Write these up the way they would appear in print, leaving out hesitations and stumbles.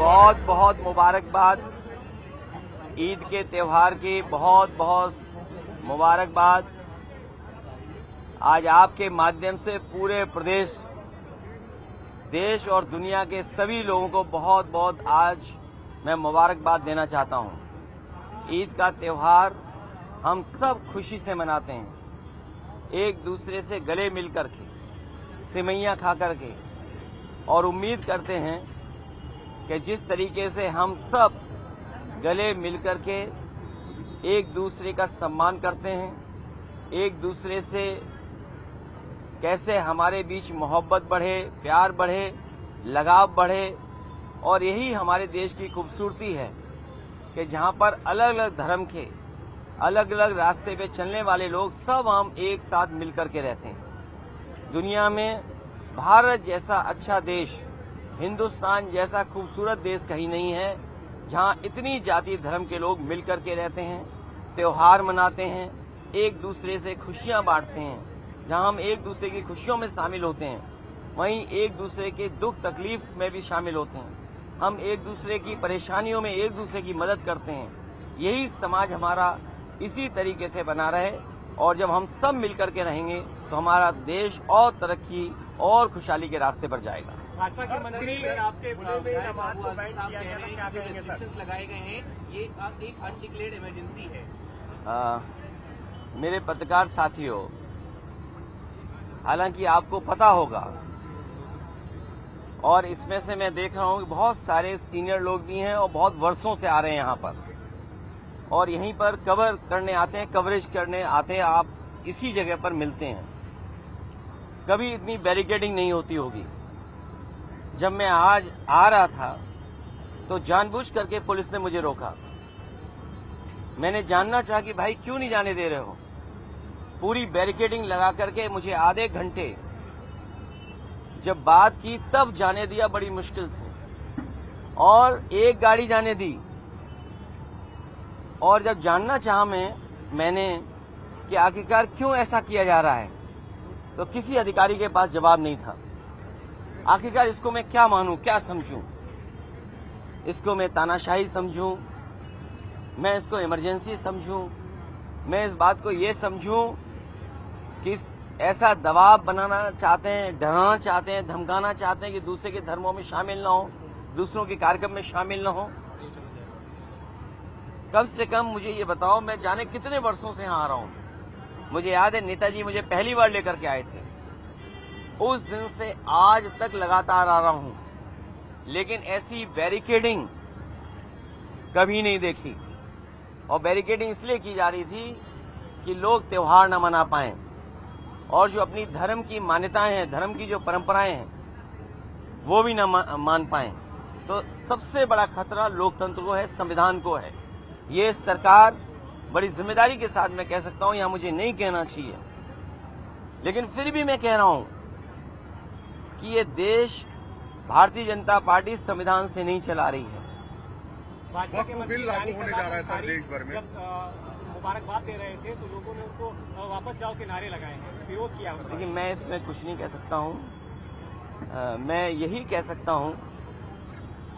बहुत बहुत मुबारकबाद। ईद के त्यौहार की बहुत बहुत मुबारकबाद। आज आपके माध्यम से पूरे प्रदेश, देश और दुनिया के सभी लोगों को बहुत बहुत आज मैं मुबारकबाद देना चाहता हूं। ईद का त्यौहार हम सब खुशी से मनाते हैं, एक दूसरे से गले मिल करके, सिवैयां खा करके, और उम्मीद करते हैं कि जिस तरीके से हम सब गले मिलकर के एक दूसरे का सम्मान करते हैं, एक दूसरे से कैसे हमारे बीच मोहब्बत बढ़े, प्यार बढ़े, लगाव बढ़े, और यही हमारे देश की खूबसूरती है कि जहां पर अलग अलग धर्म के, अलग अलग रास्ते पे चलने वाले लोग सब हम एक साथ मिलकर के रहते हैं। दुनिया में भारत जैसा अच्छा देश, हिंदुस्तान जैसा खूबसूरत देश कहीं नहीं है जहां इतनी जाति धर्म के लोग मिलकर के रहते हैं, त्योहार मनाते हैं, एक दूसरे से खुशियां बांटते हैं। जहां हम एक दूसरे की खुशियों में शामिल होते हैं, वहीं एक दूसरे के दुख तकलीफ में भी शामिल होते हैं। हम एक दूसरे की परेशानियों में एक दूसरे की मदद करते हैं। यही समाज हमारा इसी तरीके से बना रहे, और जब हम सब मिलकर के रहेंगे तो हमारा देश और तरक्की और खुशहाली के रास्ते पर जाएगा। भाजपा के मंत्री आपके लगाए गए हैं, ये एक अनडिक्लेयर्ड इमरजेंसी है। मेरे पत्रकार साथियों, हालांकि आपको पता होगा, और इसमें से मैं देख रहा हूं कि बहुत सारे सीनियर लोग भी हैं और बहुत वर्षों से आ रहे हैं यहां पर, और यहीं पर कवर करने आते हैं, कवरेज करने आते हैं। आप इसी जगह पर मिलते हैं। कभी इतनी बैरिकेडिंग नहीं होती होगी। जब मैं आज आ रहा था तो जानबूझ करके पुलिस ने मुझे रोका। मैंने जानना चाहा कि भाई क्यों नहीं जाने दे रहे हो। पूरी बैरिकेडिंग लगा करके मुझे आधे घंटे जब बात की तब जाने दिया, बड़ी मुश्किल से, और एक गाड़ी जाने दी। और जब जानना चाहा मैंने कि आखिरकार क्यों ऐसा किया जा रहा है, तो किसी अधिकारी के पास जवाब नहीं था। आखिरकार इसको मैं क्या मानूं, क्या समझूं? इसको मैं तानाशाही समझूं, मैं इसको इमरजेंसी समझूं, मैं इस बात को ये समझूं कि ऐसा दबाव बनाना चाहते हैं, डराना चाहते हैं, धमकाना चाहते हैं कि दूसरे के धर्मों में शामिल ना हो, दूसरों के कार्यक्रम में शामिल ना हो। कम से कम मुझे ये बताओ, मैं जाने कितने वर्षों से यहाँ आ रहा हूँ। मुझे याद है नेताजी मुझे पहली बार लेकर के आए थे, उस दिन से आज तक लगातार आ रहा हूं, लेकिन ऐसी बैरिकेडिंग कभी नहीं देखी। और बैरिकेडिंग इसलिए की जा रही थी कि लोग त्योहार न मना पाएं, और जो अपनी धर्म की मान्यताएं हैं, धर्म की जो परंपराएं हैं, वो भी न मान पाएं। तो सबसे बड़ा खतरा लोकतंत्र को है, संविधान को है। ये सरकार बड़ी जिम्मेदारी के साथ मैं कह सकता हूं, यहां मुझे नहीं कहना चाहिए, लेकिन फिर भी मैं कह रहा हूं कि ये देश भारतीय जनता पार्टी संविधान से नहीं चला रही है। भाजपा के बिल लागू होने जा रहा है सर देश भर में। जब मुबारकबाद दे रहे थे तो लोगों ने उनको वापस जाओ के नारे लगाए हैं, विरोध किया। लेकिन मैं इसमें कुछ नहीं कह सकता हूं। मैं यही कह सकता हूं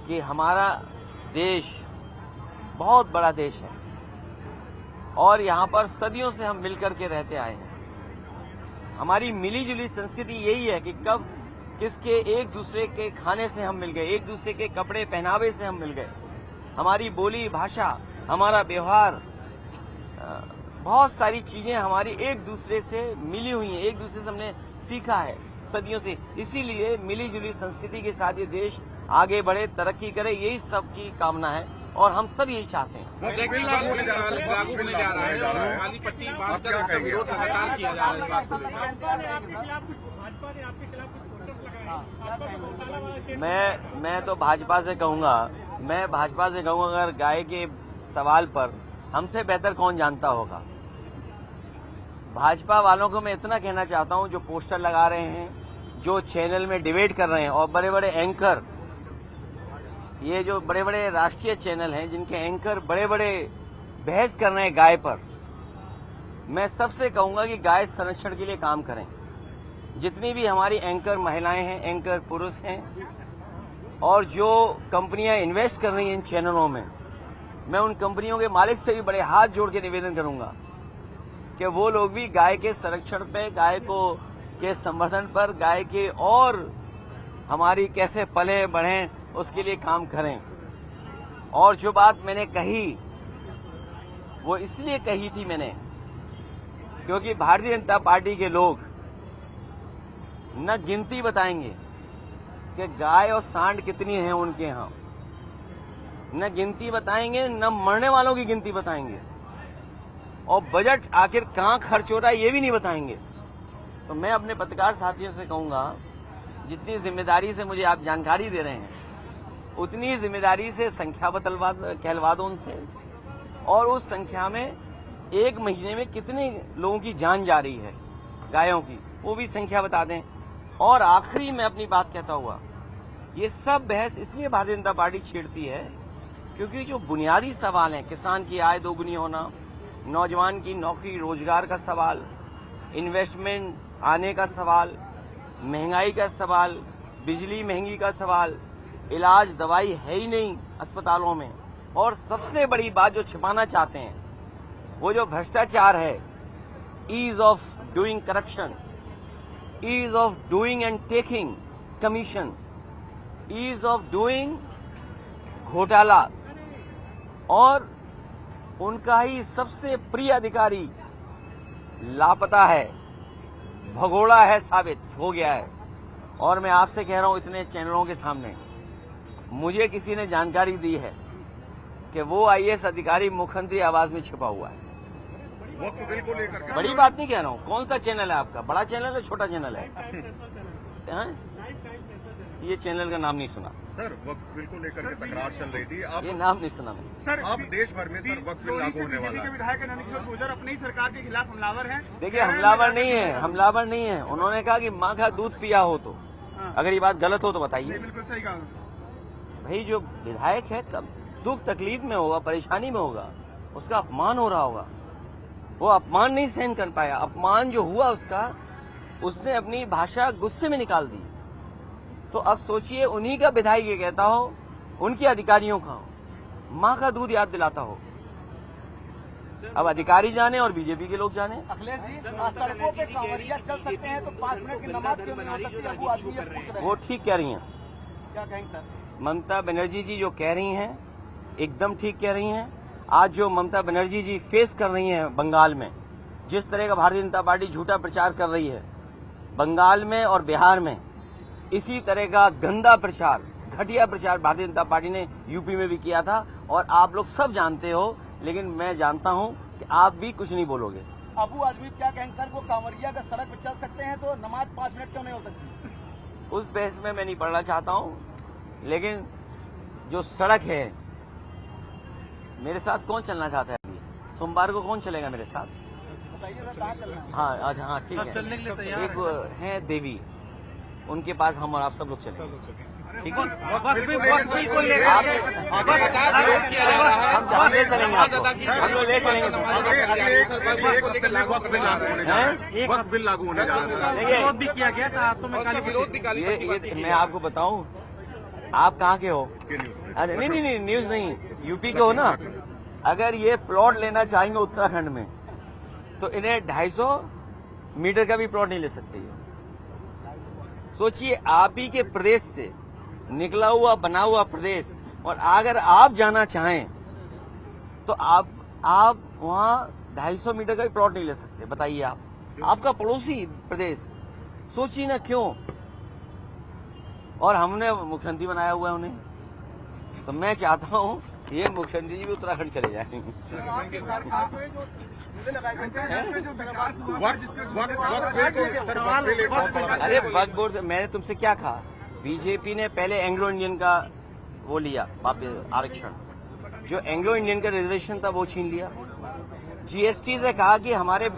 कि हमारा देश बहुत बड़ा देश है, और यहाँ पर सदियों से हम मिलकर के रहते आए हैं। हमारी मिली जुली संस्कृति यही है कि कब किसके एक दूसरे के खाने से हम मिल गए, एक दूसरे के कपड़े पहनावे से हम मिल गए। हमारी बोली भाषा, हमारा व्यवहार, बहुत सारी चीजें हमारी एक दूसरे से मिली हुई हैं, एक दूसरे से हमने सीखा है सदियों से। इसीलिए मिली जुली संस्कृति के साथ ये देश आगे बढ़े, तरक्की करे, यही सबकी कामना है, और हम सब यही चाहते हैं। लागू होने जा रहा है, काली पट्टी बांध कर उसका विरोध लगातार किया जा रहा है। भाजपा ने आपके खिलाफ कुछ पोस्टर्स लगाए। मैं तो भाजपा से कहूंगा, अगर गाय के सवाल पर हमसे बेहतर कौन जानता होगा। भाजपा वालों को मैं इतना कहना चाहता हूं, जो पोस्टर लगा रहे हैं, जो चैनल में डिबेट कर रहे हैं, और बड़े बड़े एंकर, ये जो बड़े बड़े राष्ट्रीय चैनल हैं जिनके एंकर बड़े बड़े बहस कर रहे हैं गाय पर, मैं सबसे कहूंगा कि गाय संरक्षण के लिए काम करें। जितनी भी हमारी एंकर महिलाएं हैं, एंकर पुरुष हैं, और जो कंपनियां इन्वेस्ट कर रही हैं इन चैनलों में, मैं उन कंपनियों के मालिक से भी बड़े हाथ जोड़ के निवेदन करूंगा कि वो लोग भी गाय के संरक्षण पे, गाय को के संवर्धन पर, गाय के और हमारी कैसे पले बढ़ें उसके लिए काम करें। और जो बात मैंने कही वो इसलिए कही थी मैंने क्योंकि भारतीय जनता पार्टी के लोग न गिनती बताएंगे कि गाय और सांड कितनी हैं उनके यहाँ, न गिनती बताएंगे, न मरने वालों की गिनती बताएंगे, और बजट आखिर कहाँ खर्च हो रहा है ये भी नहीं बताएंगे। तो मैं अपने पत्रकार साथियों से कहूंगा, जितनी जिम्मेदारी से मुझे आप जानकारी दे रहे हैं उतनी जिम्मेदारी से संख्या कहलवा दो उनसे, और उस संख्या में एक महीने में कितने लोगों की जान जा रही है गायों की, वो भी संख्या बता दें। और आखिरी में अपनी बात कहता हुआ, ये सब बहस इसलिए भारतीय जनता पार्टी छेड़ती है क्योंकि जो बुनियादी सवाल हैं, किसान की आय दोगुनी होना, नौजवान की नौकरी रोजगार का सवाल, इन्वेस्टमेंट आने का सवाल, महंगाई का सवाल, बिजली महंगी का सवाल, इलाज दवाई है ही नहीं अस्पतालों में, और सबसे बड़ी बात जो छिपाना चाहते हैं वो जो भ्रष्टाचार है, ease of doing corruption, ease of doing and taking commission, ease of doing ghotala, और उनका ही सबसे प्रिय अधिकारी लापता है, भगोड़ा है, साबित हो गया है। और मैं आपसे कह रहा हूं इतने चैनलों के सामने, मुझे किसी ने जानकारी दी है कि वो आईएएस अधिकारी मुख्यमंत्री आवास में छिपा हुआ है। वक्त बिल को लेकर के बड़ी बात नहीं कह रहा हूँ। कौन सा चैनल है आपका, बड़ा चैनल है छोटा चैनल है? ये चैनल का नाम नहीं सुना सर, वक्त बिल को लेकर के तकरार चल रही थी। आप ये नाम नहीं सुना मैंने। सर, आप देश भर में सर वक्त बिल लागू होने वाला है। विधायक नंदकिशोर गुर्जर अपनी सरकार के खिलाफ हमलावर हैं। देखिए, हमलावर नहीं है, हमलावर नहीं है। उन्होंने कहा कि माँ का दूध पिया हो तो, अगर ये बात गलत हो तो बताइए। बिल्कुल सही कहा भाई, जो विधायक है तब दुख तकलीफ में होगा, परेशानी में होगा, उसका अपमान हो रहा होगा, वो अपमान नहीं सहन कर पाया। अपमान जो हुआ उसका, उसने अपनी भाषा गुस्से में निकाल दी। तो अब सोचिए, उन्हीं का विधायक ये कहता हो, उनके अधिकारियों का माँ का दूध याद दिलाता हो। अब अधिकारी जाने और बीजेपी के लोग जाने। अखिलेश जी, सड़कों पे कांवरिया चल सकते हैं तो 5 मिनट की नमाज क्यों नहीं हो सकती? अबू आदमी ये पूछ रहे वो हैं, ठीक कह रही हैं। क्या कहेंगे सर? ममता बनर्जी जी जो कह रही हैं एकदम ठीक कह रही हैं। आज जो ममता बनर्जी जी फेस कर रही हैं बंगाल में, जिस तरह का भारतीय जनता पार्टी झूठा प्रचार कर रही है बंगाल में और बिहार में, इसी तरह का गंदा प्रचार, घटिया प्रचार भारतीय जनता पार्टी ने यूपी में भी किया था, और आप लोग सब जानते हो। लेकिन मैं जानता हूं कि आप भी कुछ नहीं बोलोगे। अबू आदमी क्या कहेंगे सर? वो कांवरिया अगर सड़क पे चल सकते हैं तो नमाज 5 मिनट क्यों नहीं हो सकती? उस बहस में मैं नहीं पढ़ना चाहता हूं, लेकिन जो सड़क है, मेरे साथ कौन चलना चाहता है? अभी सोमवार को कौन चलेगा मेरे साथ? बताइए सर, कहाँ चलना है? हाँ आज, हाँ ठीक है। चलने के लिए तैयार एक है देवी, उनके पास हम और आप सब लोग चलेंगे, ठीक है? हम जहाँ ले चलेंगे आपको, हम लोग ले चलेंगे। अगले एक हफ्ते में वक्त बिल लागू होने जा रहा है। वक्त बिल लागू होने जा रहा है। देखिए, भी किया गया था, तो मैं काली विरोध निकाली। ये मैं आपको बताऊं, आप कहाँ के हो? के न्यूज़। अरे नहीं, न्यूज नहीं, यूपी के हो ना। अगर ये प्लॉट लेना चाहेंगे उत्तराखंड में तो इन्हें 250 मीटर का भी प्लॉट नहीं ले सकते ये। सोचिए, आप ही के प्रदेश से निकला हुआ बना हुआ प्रदेश, और अगर आप जाना चाहें तो आप वहां 250 मीटर का भी प्लॉट नहीं ले सकते। बताइए, आप आपका पड़ोसी प्रदेश, सोचिए ना क्यों। और हमने मुख्यमंत्री बनाया हुआ है उन्हें, तो मैं चाहता हूं ये मुख्यमंत्री जी भी उत्तराखंड चले जाएंगे। वक्त बिल को सर, वक्त बिल एक बहुत बड़ा अरे वक्फ बोर्ड, मैंने तुमसे क्या कहा? बीजेपी ने पहले एंग्लो इंडियन का वो लिया वापस आरक्षण, जो एंग्लो इंडियन का रिजर्वेशन था वो छीन लिया। जीएसटी से कहा कि हमारे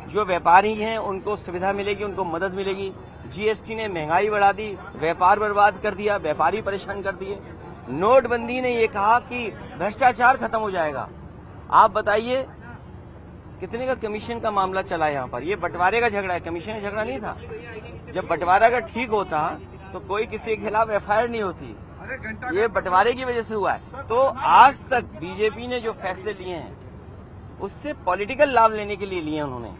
जो व्यापारी हैं उनको सुविधा मिलेगी, उनको मदद मिलेगी। जीएसटी ने महंगाई बढ़ा दी, व्यापार बर्बाद कर दिया, व्यापारी परेशान कर दिए। नोटबंदी ने ये कहा कि भ्रष्टाचार खत्म हो जाएगा। आप बताइए, कितने का कमीशन का मामला चला यहाँ पर? ये बंटवारे का झगड़ा है, कमीशन का झगड़ा नहीं था। जब बंटवारा का ठीक होता तो कोई किसी के खिलाफ एफआईआर नहीं होती। ये बंटवारे की वजह से हुआ है। तो आज तक बीजेपी ने जो फैसले लिए हैं उससे पॉलिटिकल लाभ लेने के लिए लिए उन्होंने।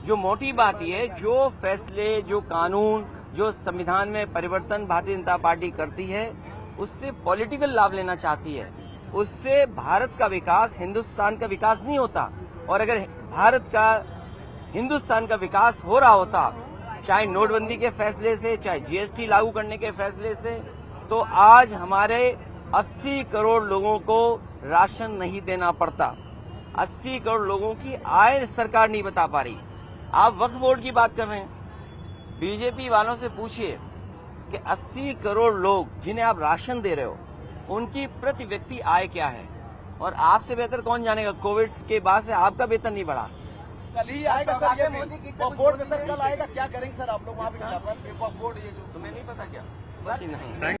जो मोटी बात ये है, जो फैसले, जो कानून, जो संविधान में परिवर्तन भारतीय जनता पार्टी करती है उससे पॉलिटिकल लाभ लेना चाहती है। उससे भारत का विकास, हिंदुस्तान का विकास नहीं होता। और अगर भारत का, हिंदुस्तान का विकास हो रहा होता, चाहे नोटबंदी के फैसले से, चाहे जीएसटी लागू करने के फैसले से, तो आज हमारे 80 करोड़ लोगों को राशन नहीं देना पड़ता। 80 करोड़ लोगों की आय सरकार नहीं बता पा रही। आप वक्फ बोर्ड की बात कर रहे हैं, बीजेपी वालों से पूछिए कि 80 करोड़ लोग जिन्हें आप राशन दे रहे हो उनकी प्रति व्यक्ति आय क्या है। और आपसे बेहतर कौन जानेगा, कोविड के बाद से आपका वेतन नहीं बढ़ा। कल ही आएगा सर, ये मोदी की वक्फ बोर्ड सर कल आएगा, क्या करेंगे सर आप लोग वहाँ पे? वक्फ बोर्ड ये जो तुम्हें नहीं पता क्या? बस ही नहीं।